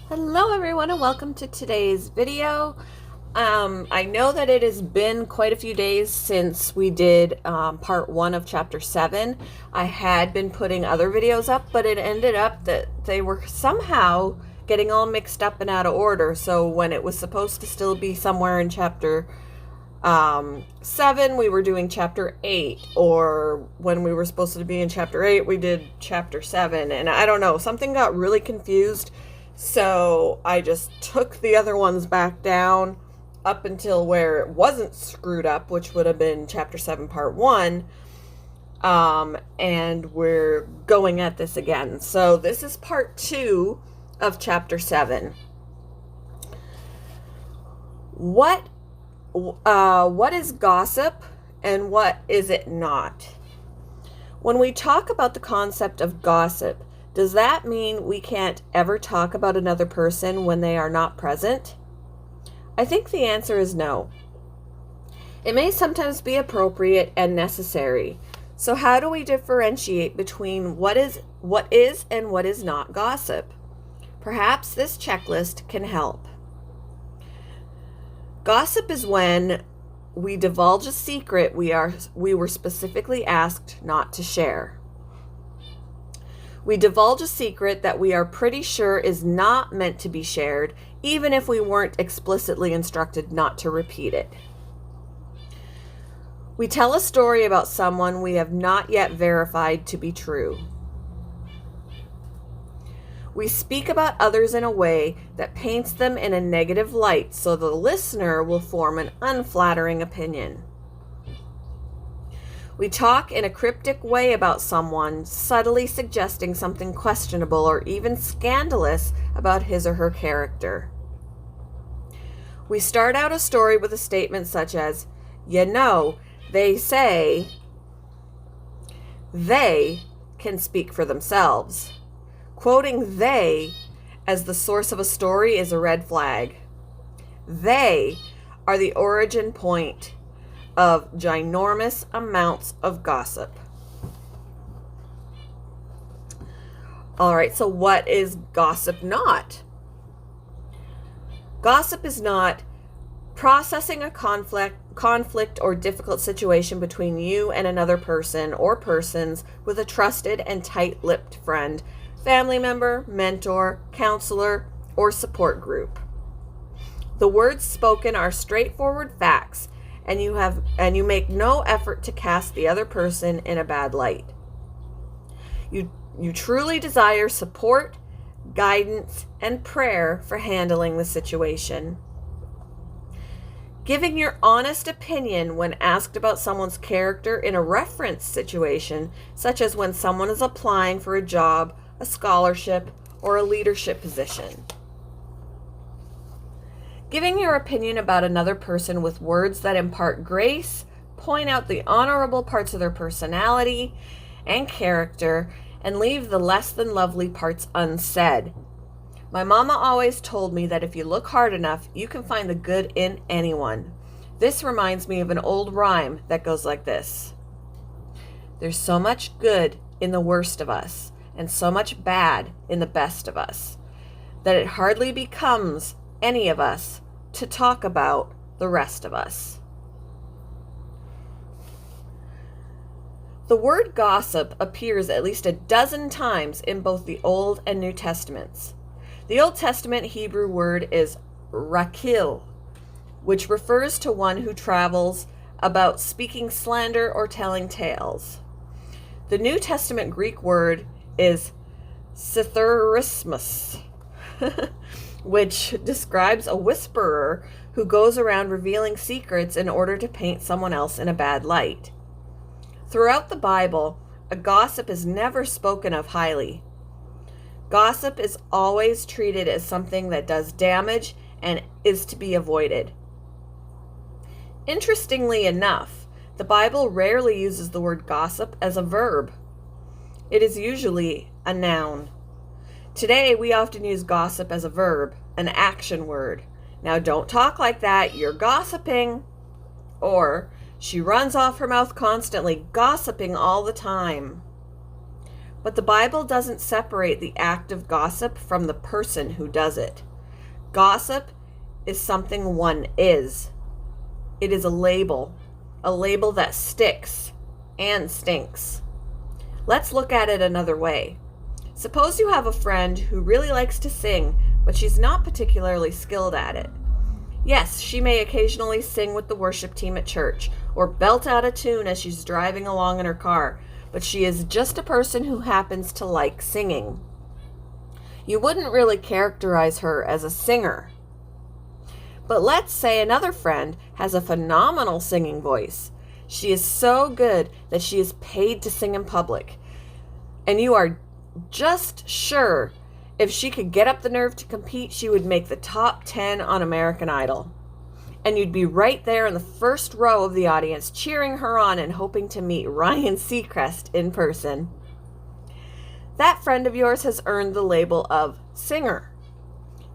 Hello everyone and welcome to today's video. I know that it has been quite a few days since we did part 1 of chapter 7. I had been putting other videos up, but it ended up that they were somehow getting all mixed up and out of order. So when it was supposed to still be somewhere in chapter 7, we were doing chapter 8, or when we were supposed to be in chapter 8, we did chapter 7, and I don't know, something got really confused. So I just took the other ones back down up until where it wasn't screwed up, which would have been chapter 7 part 1. And we're going at this again. So this is part 2 of chapter 7. What is gossip and what is it not? When we talk about the concept of gossip, does that mean we can't ever talk about another person when they are not present? I think the answer is no. It may sometimes be appropriate and necessary. So how do we differentiate between what is and what is not gossip? Perhaps this checklist can help. Gossip is when we divulge a secret we were specifically asked not to share. We divulge a secret that we are pretty sure is not meant to be shared, even if we weren't explicitly instructed not to repeat it. We tell a story about someone we have not yet verified to be true. We speak about others in a way that paints them in a negative light so the listener will form an unflattering opinion. We talk in a cryptic way about someone, subtly suggesting something questionable or even scandalous about his or her character. We start out a story with a statement such as, "You know, they say," they can speak for themselves. Quoting "they" as the source of a story is a red flag. They are the origin point of ginormous amounts of gossip. All right, so what is gossip not? Gossip is not processing a conflict or difficult situation between you and another person or persons with a trusted and tight-lipped friend, family member, mentor, counselor, or support group. The words spoken are straightforward facts, and you make no effort to cast the other person in a bad light. You truly desire support, guidance, and prayer for handling the situation. Giving your honest opinion when asked about someone's character in a reference situation, such as when someone is applying for a job, a scholarship, or a leadership position. Giving your opinion about another person with words that impart grace, point out the honorable parts of their personality and character, and leave the less than lovely parts unsaid. My mama always told me that if you look hard enough, you can find the good in anyone. This reminds me of an old rhyme that goes like this: "There's so much good in the worst of us, and so much bad in the best of us, that it hardly becomes any of us to talk about the rest of us." The word gossip appears at least a dozen times in both the Old and New Testaments. The Old Testament Hebrew word is rakil, which refers to one who travels about speaking slander or telling tales. The New Testament Greek word is sitharismus, which describes a whisperer who goes around revealing secrets in order to paint someone else in a bad light. Throughout the Bible, a gossip is never spoken of highly. Gossip is always treated as something that does damage and is to be avoided. Interestingly enough, the Bible rarely uses the word gossip as a verb. It is usually a noun. Today, we often use gossip as a verb, an action word. "Now don't talk like that, you're gossiping." Or, "She runs off her mouth constantly, gossiping all the time." But the Bible doesn't separate the act of gossip from the person who does it. Gossip is something one is. It is a label that sticks and stinks. Let's look at it another way. Suppose you have a friend who really likes to sing, but she's not particularly skilled at it. Yes, she may occasionally sing with the worship team at church, or belt out a tune as she's driving along in her car, but she is just a person who happens to like singing. You wouldn't really characterize her as a singer. But let's say another friend has a phenomenal singing voice. She is so good that she is paid to sing in public, and you are just sure if she could get up the nerve to compete, she would make the top 10 on American Idol. And you'd be right there in the first row of the audience cheering her on and hoping to meet Ryan Seacrest in person. That friend of yours has earned the label of singer.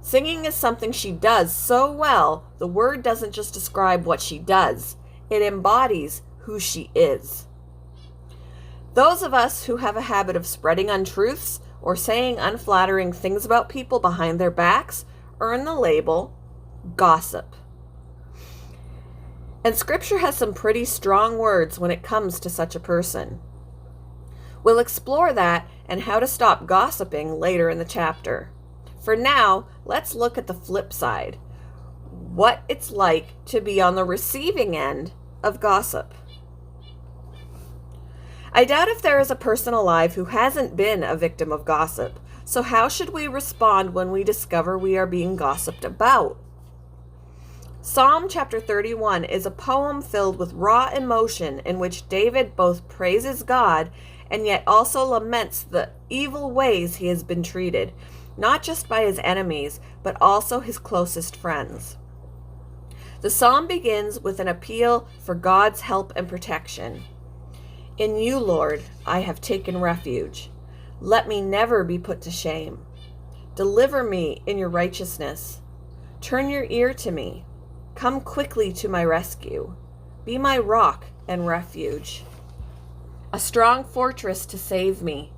Singing is something she does so well, the word doesn't just describe what she does, it embodies who she is. Those of us who have a habit of spreading untruths or saying unflattering things about people behind their backs earn the label gossip. And Scripture has some pretty strong words when it comes to such a person. We'll explore that and how to stop gossiping later in the chapter. For now, let's look at the flip side, what it's like to be on the receiving end of gossip. I doubt if there is a person alive who hasn't been a victim of gossip, so how should we respond when we discover we are being gossiped about? Psalm chapter 31 is a poem filled with raw emotion in which David both praises God and yet also laments the evil ways he has been treated, not just by his enemies, but also his closest friends. The psalm begins with an appeal for God's help and protection. In you, Lord, I have taken refuge. Let me never be put to shame. Deliver me in your righteousness. Turn your ear to me. Come quickly to my rescue. Be my rock and refuge, a strong fortress to save me.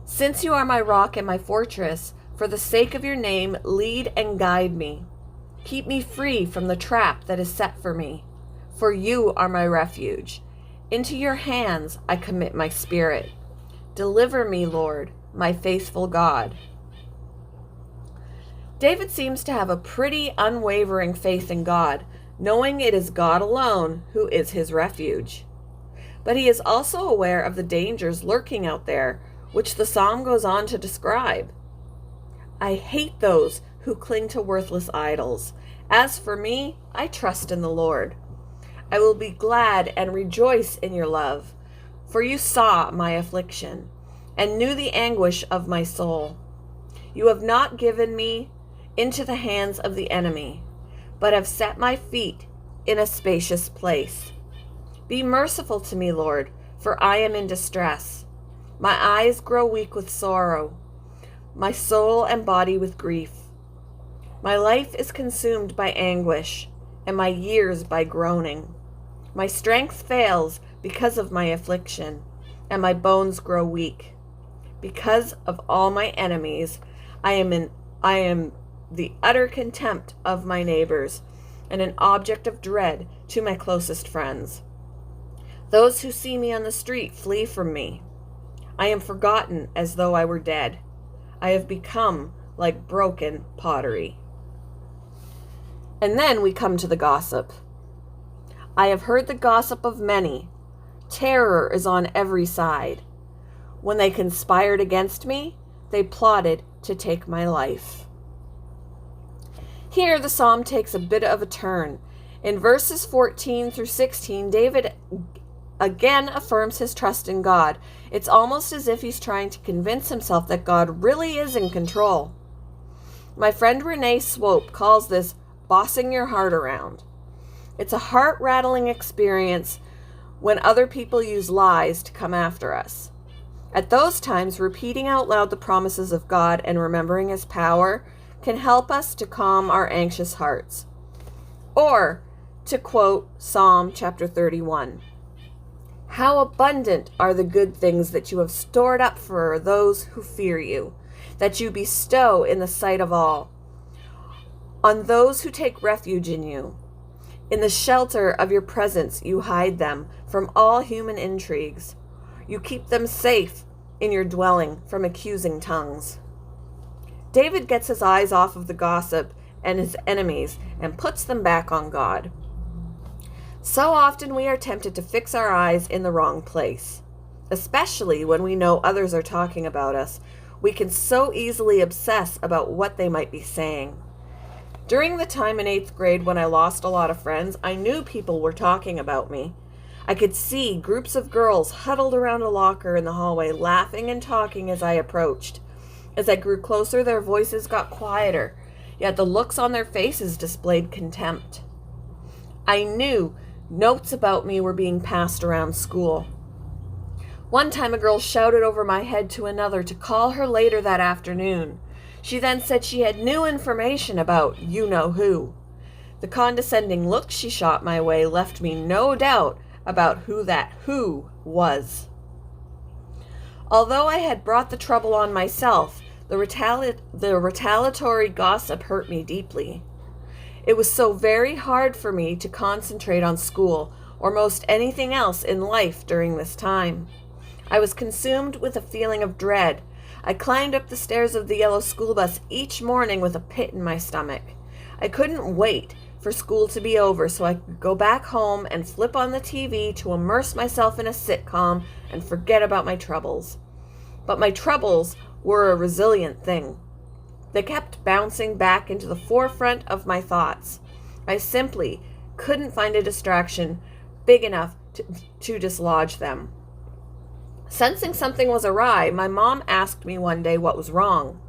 Since you are my rock and my fortress, for the sake of your name, lead and guide me. Keep me free from the trap that is set for me, for you are my refuge. Into your hands I commit my spirit. Deliver me, Lord, my faithful God. David seems to have a pretty unwavering faith in God, knowing it is God alone who is his refuge. But he is also aware of the dangers lurking out there, which the psalm goes on to describe. I hate those who cling to worthless idols. As for me, I trust in the Lord. I will be glad and rejoice in your love, for you saw my affliction and knew the anguish of my soul. You have not given me into the hands of the enemy, but have set my feet in a spacious place. Be merciful to me, Lord, for I am in distress. My eyes grow weak with sorrow, my soul and body with grief. My life is consumed by anguish, and my years by groaning. My strength fails because of my affliction, and my bones grow weak. Because of all my enemies, I am the utter contempt of my neighbors, and an object of dread to my closest friends. Those who see me on the street flee from me. I am forgotten as though I were dead. I have become like broken pottery. And then we come to the gossip. I have heard the gossip of many. Terror is on every side. When they conspired against me, they plotted to take my life. Here the psalm takes a bit of a turn. In verses 14 through 16, David again affirms his trust in God. It's almost as if he's trying to convince himself that God really is in control. My friend Renee Swope calls this bossing your heart around. It's a heart-rattling experience when other people use lies to come after us. At those times, repeating out loud the promises of God and remembering his power can help us to calm our anxious hearts. Or, to quote Psalm chapter 31, How abundant are the good things that you have stored up for those who fear you, that you bestow in the sight of all, on those who take refuge in you. In the shelter of your presence you hide them from all human intrigues. You keep them safe in your dwelling from accusing tongues. David gets his eyes off of the gossip and his enemies and puts them back on God. So often we are tempted to fix our eyes in the wrong place, especially when we know others are talking about us. We can so easily obsess about what they might be saying. During the time in 8th grade when I lost a lot of friends, I knew people were talking about me. I could see groups of girls huddled around a locker in the hallway, laughing and talking as I approached. As I grew closer, their voices got quieter, yet the looks on their faces displayed contempt. I knew notes about me were being passed around school. One time a girl shouted over my head to another to call her later that afternoon. She then said she had new information about you-know-who. The condescending look she shot my way left me no doubt about who that who was. Although I had brought the trouble on myself, the retaliatory gossip hurt me deeply. It was so very hard for me to concentrate on school or most anything else in life during this time. I was consumed with a feeling of dread. I climbed up the stairs of the yellow school bus each morning with a pit in my stomach. I couldn't wait for school to be over so I could go back home and flip on the TV to immerse myself in a sitcom and forget about my troubles. But my troubles were a resilient thing. They kept bouncing back into the forefront of my thoughts. I simply couldn't find a distraction big enough to dislodge them. Sensing something was awry, my mom asked me one day what was wrong.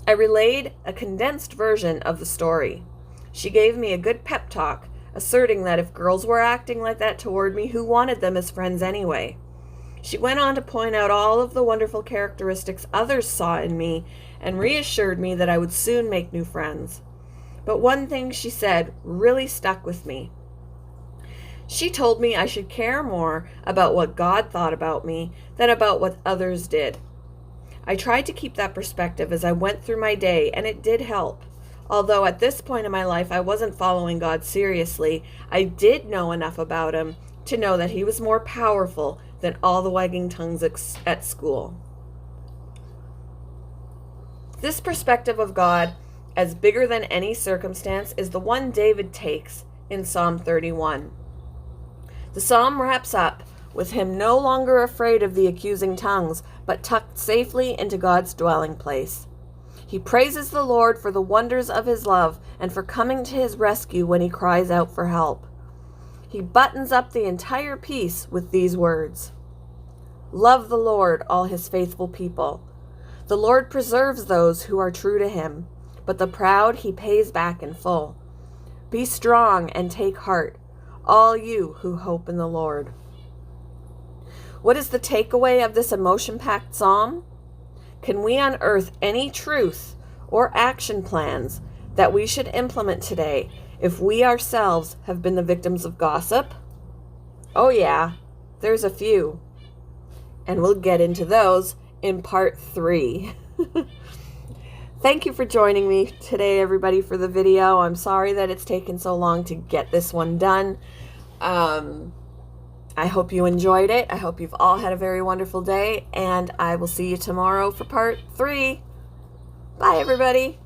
I relayed a condensed version of the story. She gave me a good pep talk, asserting that if girls were acting like that toward me, who wanted them as friends anyway? She went on to point out all of the wonderful characteristics others saw in me and reassured me that I would soon make new friends. But one thing she said really stuck with me. She told me I should care more about what God thought about me than about what others did. I tried to keep that perspective as I went through my day, and it did help. Although at this point in my life I wasn't following God seriously, I did know enough about Him to know that He was more powerful than all the wagging tongues at school. This perspective of God as bigger than any circumstance is the one David takes in Psalm 31. The psalm wraps up with him no longer afraid of the accusing tongues, but tucked safely into God's dwelling place. He praises the Lord for the wonders of His love and for coming to his rescue when he cries out for help. He buttons up the entire piece with these words: "Love the Lord, all His faithful people. The Lord preserves those who are true to Him, but the proud He pays back in full. Be strong and take heart, all you who hope in the Lord." What is the takeaway of this emotion-packed psalm? Can we unearth any truth or action plans that we should implement today if we ourselves have been the victims of gossip? Oh yeah, there's a few. And we'll get into those in part 3. Thank you for joining me today, everybody, for the video. I'm sorry that it's taken so long to get this one done. I hope you enjoyed it. I hope you've all had a very wonderful day, and I will see you tomorrow for part 3. Bye, everybody.